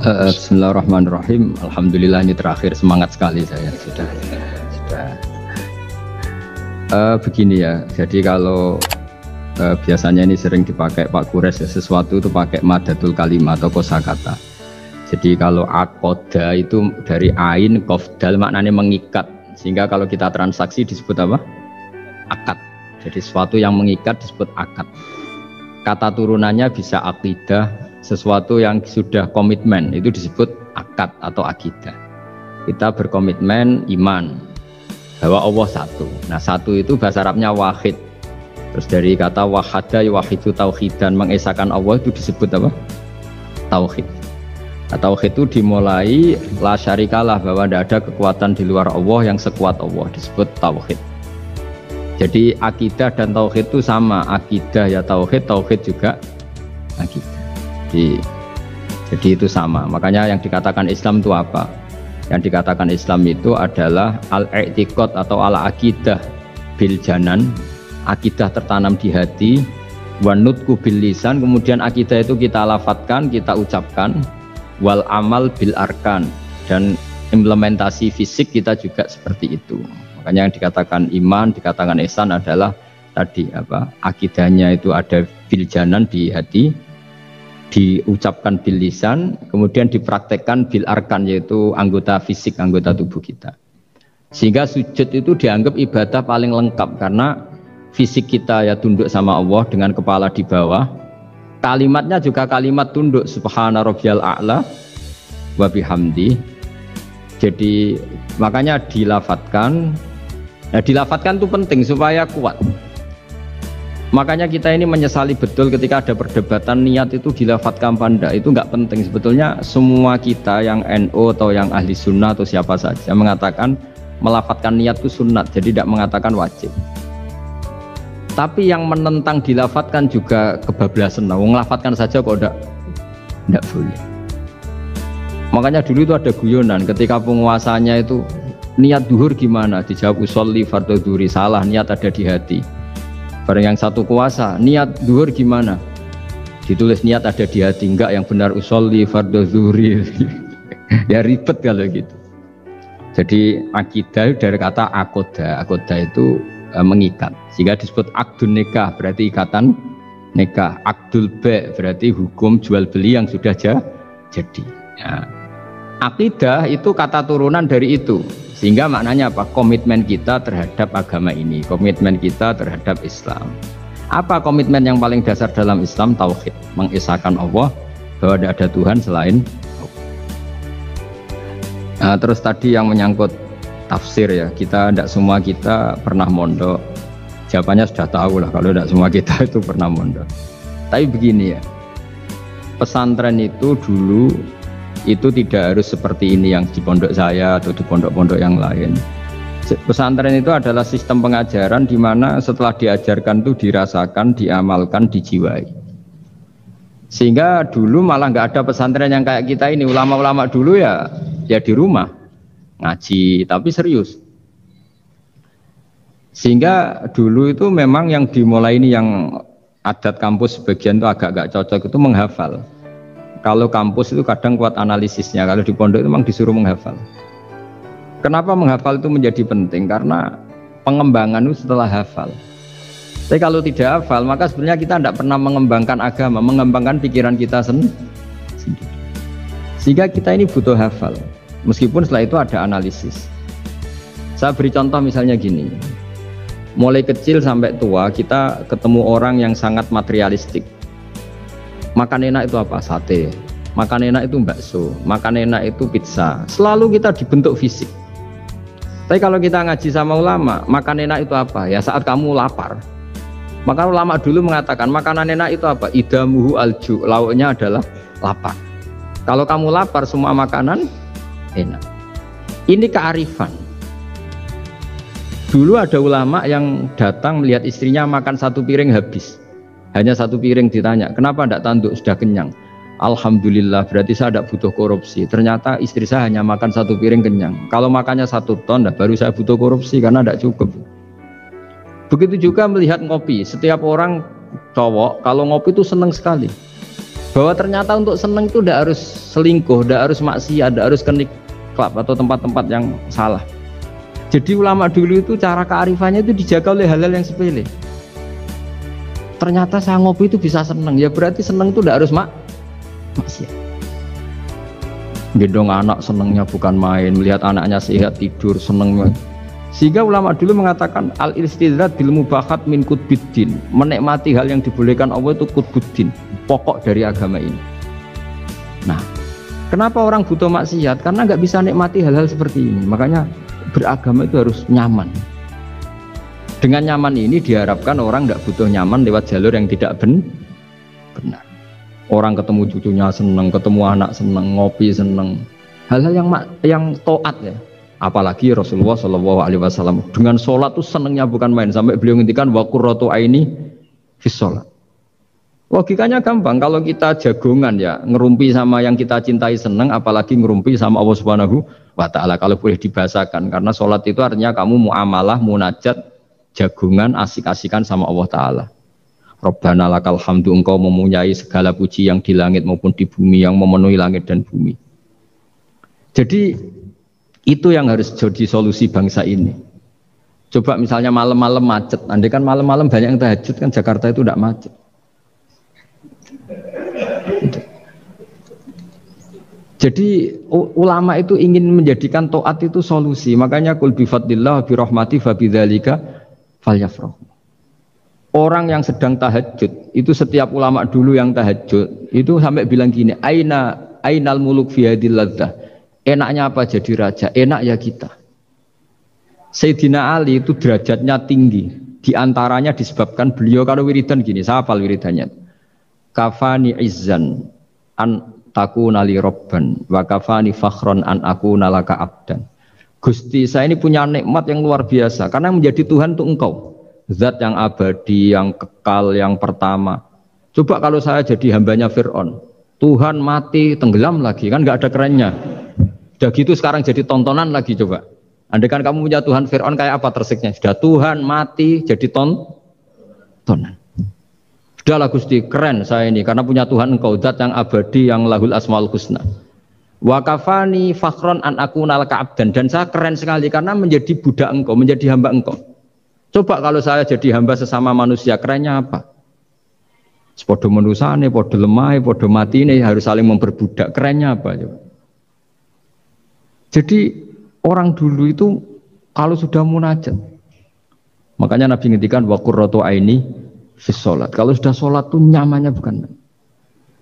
Bismillahirrahmanirrahim. Alhamdulillah ini terakhir semangat sekali saya sudah. Begini ya. Jadi kalau biasanya ini sering dipakai Pak Kures ya, sesuatu itu pakai madatul kalimat atau kosakata. Jadi kalau akoda itu dari ain kofdal maknanya mengikat. Sehingga kalau kita transaksi disebut apa? Akad. Jadi sesuatu yang mengikat disebut akad. Kata turunannya bisa akidah, sesuatu yang sudah komitmen itu disebut akad atau akidah. Kita berkomitmen iman bahwa Allah satu. Nah satu itu bahasa Arabnya wahid. Terus dari kata wahada wahidu tauhidan, mengesahkan Allah itu disebut apa? Tauhid. Nah, tauhid itu dimulai la syarikalah, bahwa tidak ada kekuatan di luar Allah yang sekuat Allah, disebut tauhid. Jadi akidah dan tauhid itu sama, akidah ya tauhid, tauhid juga akidah. Jadi itu sama. Makanya yang dikatakan Islam itu apa? Yang dikatakan Islam itu adalah al-i'tiqad atau al-aqidah bil janan, akidah tertanam di hati, wa nutqu bil lisan, kemudian akidah itu kita lafadzkan, kita ucapkan, wal amal bil arkan, dan implementasi fisik kita juga seperti itu. Makanya yang dikatakan iman, dikatakan ihsan adalah tadi apa? Akidahnya itu ada bil janan di hati, diucapkan bil lisan, kemudian dipraktekkan bil arkan, yaitu anggota fisik, anggota tubuh kita. Sehingga sujud itu dianggap ibadah paling lengkap karena fisik kita ya tunduk sama Allah dengan kepala di bawah. Kalimatnya juga kalimat tunduk, subhana rabbiyal a'la wa bihamdi. Jadi makanya dilafatkan. Nah, dilafatkan itu penting supaya kuat. Makanya kita ini menyesali betul ketika ada perdebatan niat itu dilafatkan apa, itu nggak penting. Sebetulnya semua kita yang NU atau yang ahli sunnah atau siapa saja mengatakan melafatkan niat itu sunat, jadi tidak mengatakan wajib. Tapi yang menentang dilafatkan juga kebablasan. Nah, melafatkan saja kok tidak boleh. Makanya dulu itu ada guyonan ketika penguasanya itu niat duhur gimana? Dijawab usolli fardhu duhuri, salah, niat ada di hati. Barang yang satu kuasa, niat duhur gimana? Ditulis niat ada di hati, enggak, yang benar usolli fardhu duhuri. Ya ribet kalau gitu. Jadi akidah dari kata akoda, akoda itu mengikat, sehingga disebut akdun nikah, berarti ikatan nikah. Akdul ba' berarti hukum jual beli yang sudah jadi. Ya. Akidah itu kata turunan dari itu, sehingga maknanya apa? Komitmen kita terhadap agama ini, komitmen kita terhadap Islam. Apa komitmen yang paling dasar dalam Islam? Tauhid, mengesahkan Allah bahwa tidak ada Tuhan selain Allah. Nah, terus tadi yang menyangkut tafsir ya, kita tidak semua kita pernah mondok. Jawabannya sudah tahu lah kalau tidak semua kita itu pernah mondok. Tapi begini ya, pesantren itu dulu itu tidak harus seperti ini yang di pondok saya atau di pondok-pondok yang lain. Pesantren itu adalah sistem pengajaran di mana setelah diajarkan itu dirasakan, diamalkan, dijiwai. Sehingga dulu malah nggak ada pesantren yang kayak kita ini. Ulama-ulama dulu ya di rumah ngaji tapi serius. Sehingga dulu itu memang yang dimulai ini, yang adat kampus sebagian itu agak cocok itu menghafal. Kalau kampus itu kadang kuat analisisnya, kalau di pondok itu memang disuruh menghafal. Kenapa menghafal itu menjadi penting? Karena pengembangan itu setelah hafal. Tapi kalau tidak hafal, maka sebenarnya kita tidak pernah mengembangkan agama, mengembangkan pikiran kita sendiri. Sehingga kita ini butuh hafal. Meskipun setelah itu ada analisis. Saya beri contoh misalnya gini. Mulai kecil sampai tua kita ketemu orang yang sangat materialistik. Makan enak itu apa? Sate. Makan enak itu bakso. Makan enak itu pizza. Selalu kita dibentuk fisik. Tapi kalau kita ngaji sama ulama, makan enak itu apa? Ya saat kamu lapar. Maka ulama dulu mengatakan makanan enak itu apa? Idamuhu alju. Lauknya adalah lapar. Kalau kamu lapar, semua makanan enak. Ini kearifan. Dulu ada ulama yang datang melihat istrinya makan satu piring habis. Hanya satu piring, ditanya, kenapa tidak tanduk, sudah kenyang? Alhamdulillah, berarti saya tidak butuh korupsi. Ternyata istri saya hanya makan satu piring kenyang. Kalau makannya 1 ton, baru saya butuh korupsi karena tidak cukup. Begitu juga melihat ngopi. Setiap orang cowok kalau ngopi itu senang sekali. Bahwa ternyata untuk seneng itu tidak harus selingkuh, tidak harus maksiat, tidak harus ke klub atau tempat-tempat yang salah. Jadi ulama dulu itu cara kearifannya itu dijaga oleh hal-hal yang sepele. Ternyata saya ngopi itu bisa seneng, ya berarti seneng itu tidak harus maksiat. Gendong anak senengnya bukan main, melihat anaknya sehat tidur seneng. Sehingga ulama dulu mengatakan al-istidrad bil mubahat min qutbiddin, menikmati hal yang dibolehkan Allah itu qutbuddin, pokok dari agama ini. Nah, kenapa orang butuh maksiat? Karena nggak bisa nikmati hal-hal seperti ini. Makanya beragama itu harus nyaman. Dengan nyaman ini diharapkan orang nggak butuh nyaman lewat jalur yang tidak benar. Orang ketemu cucunya seneng, ketemu anak seneng, ngopi seneng, hal-hal yang taat ya. Apalagi Rasulullah SAW dengan sholat tuh senengnya bukan main, sampai beliau ngintikan wa qurratu aini fis sholat. Logikanya gampang, kalau kita jagongan ya ngerumpi sama yang kita cintai seneng, apalagi ngerumpi sama Allah Subhanahu wa ta'ala kalau boleh dibahasakan, karena sholat itu artinya kamu muamalah, munajat, jagongan, asik-asikan sama Allah ta'ala. Rabbana lakal hamdu, engkau mempunyai segala puji yang di langit maupun di bumi, yang memenuhi langit dan bumi. Jadi itu yang harus jadi solusi bangsa ini. Coba misalnya malam-malam macet, andai kan malam-malam banyak yang tahajud kan Jakarta itu tidak macet. Jadi ulama itu ingin menjadikan taat itu solusi. Makanya kul bi fadlillah bi rahmati fa bidzalika falyafrahu. Orang yang sedang tahajud itu, setiap ulama dulu yang tahajud itu sampai bilang gini, ainal muluk fi hadil ladzah. Enaknya apa jadi raja? Enak ya kita. Sayyidina Ali itu derajatnya tinggi. Di antaranya disebabkan beliau kalau wiridan gini, saya hafal wiridannya. Kafani izzan an takuna li robban wa kafani fakhron an akuna laka abdan. Gusti, saya ini punya nikmat yang luar biasa karena menjadi Tuhan untuk engkau. Zat yang abadi, yang kekal, yang pertama. Coba kalau saya jadi hambanya Fir'aun, Tuhan mati tenggelam lagi, kan nggak ada kerennya. Udah gitu sekarang jadi tontonan lagi coba. Andai kan kamu punya Tuhan Fir'aun kayak apa tersiknya? Sudah Tuhan mati jadi tontonan. Sudahlah Gusti, keren saya ini karena punya Tuhan engkau, zat yang abadi, yang lahul asmaul husna. Wa kafani fakhron an akuna laka abdan, dan saya keren sekali karena menjadi budak engkau, menjadi hamba engkau. Coba kalau saya jadi hamba sesama manusia, kerennya apa? Podo menusane, podo lemah, podo mati ini harus saling memperbudak. Kerennya apa? Coba. Jadi orang dulu itu kalau sudah munajat, makanya Nabi ngintikan wa qurratu aini fis sholat. Kalau sudah sholat tuh nyamannya bukan.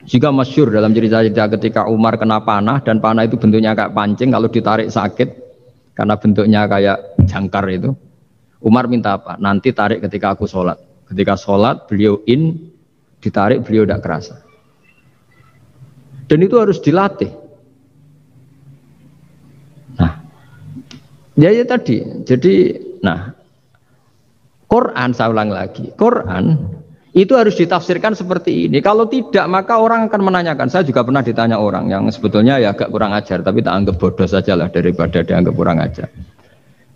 Jika masyhur dalam cerita-cerita ketika Umar kena panah, dan panah itu bentuknya kayak pancing, kalau ditarik sakit karena bentuknya kayak jangkar itu. Umar minta apa? Nanti tarik ketika aku sholat. Ketika sholat beliau ditarik, beliau tidak kerasa. Dan itu harus dilatih. Nah, ya tadi. Jadi, Quran, saya ulang lagi, Quran itu harus ditafsirkan seperti ini. Kalau tidak, maka orang akan menanyakan. Saya juga pernah ditanya orang yang sebetulnya ya agak kurang ajar, tapi tak anggap bodoh sajalah daripada dianggap kurang ajar.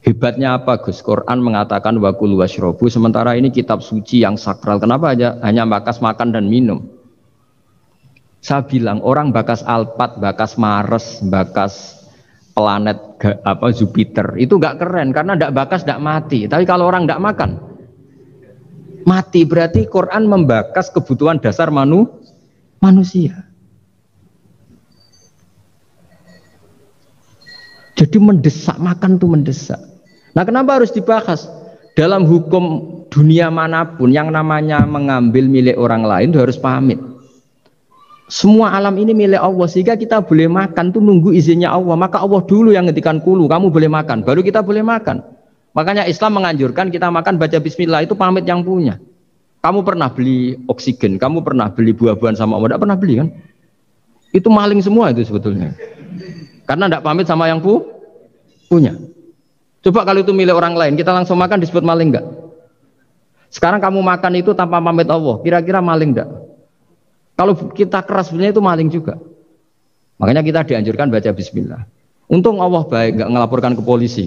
Hebatnya apa Gus? Quran mengatakan wa kulu washrobu, sementara ini kitab suci yang sakral. Kenapa hanya bakas makan dan minum? Saya bilang orang bakas Alphard, bakas Mars, bakas planet Jupiter itu nggak keren karena tidak bakas tidak mati. Tapi kalau orang tidak makan mati, berarti Quran membakas kebutuhan dasar manusia. Jadi mendesak, makan tuh mendesak. Nah, kenapa harus dibahas? Dalam hukum dunia manapun yang namanya mengambil milik orang lain itu harus pamit. Semua alam ini milik Allah, sehingga kita boleh makan tuh nunggu izinnya Allah. Maka Allah dulu yang ngendikan kulu, kamu boleh makan, baru kita boleh makan. Makanya Islam menganjurkan kita makan baca bismillah, itu pamit yang punya. Kamu pernah beli oksigen, kamu pernah beli buah-buahan sama Allah? Tidak pernah beli kan? Itu maling semua itu sebetulnya. Karena tidak pamit sama yang punya. Coba kalau itu milik orang lain, kita langsung makan disebut maling enggak? Sekarang kamu makan itu tanpa pamit Allah, kira-kira maling enggak? Kalau kita keras sebenarnya itu maling juga. Makanya kita dianjurkan baca bismillah. Untung Allah baik, enggak ngelaporkan ke polisi.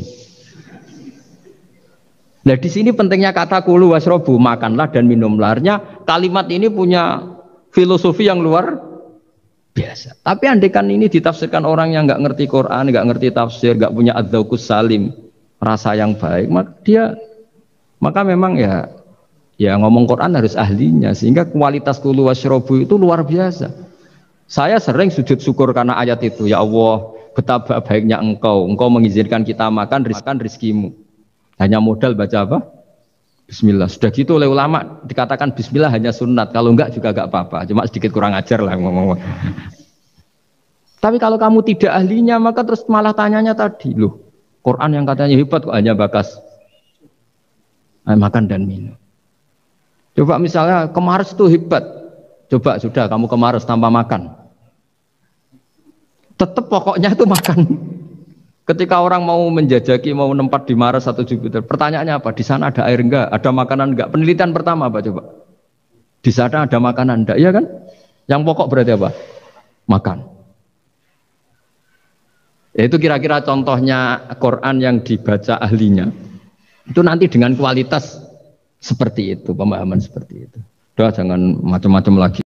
Nah di sini pentingnya kata kulu wasrobu, makanlah dan minumlah. Artinya kalimat ini punya filosofi yang luar biasa. Tapi andekan ini ditafsirkan orang yang nggak ngerti Quran, nggak ngerti tafsir, nggak punya adzauqus salim, rasa yang baik, maka memang ya ngomong Quran harus ahlinya, sehingga kualitas kulu wasyrobu itu luar biasa. Saya sering sujud syukur karena ayat itu, ya Allah, betapa baiknya engkau mengizinkan kita makan rizkimu. Hanya modal baca apa? Bismillah. Sudah gitu oleh ulama dikatakan Bismillah hanya sunat, kalau enggak juga enggak apa-apa, cuma sedikit kurang ajar lah ngomong. Tapi kalau kamu tidak ahlinya, maka terus malah tanyanya tadi, loh, Quran yang katanya hebat kok hanya bakas makan dan minum. Coba misalnya kemarin itu hebat, coba sudah kamu kemarin tanpa makan, tetap pokoknya itu makan. Ketika orang mau menjajaki, mau nempat di Mars atau Jupiter, pertanyaannya apa? Di sana ada air enggak? Ada makanan enggak? Penelitian pertama apa coba? Di sana ada makanan enggak? Iya kan? Yang pokok berarti apa? Makan. Ya, itu kira-kira contohnya Quran yang dibaca ahlinya. Itu nanti dengan kualitas seperti itu, pemahaman seperti itu. Udah jangan macam-macam lagi.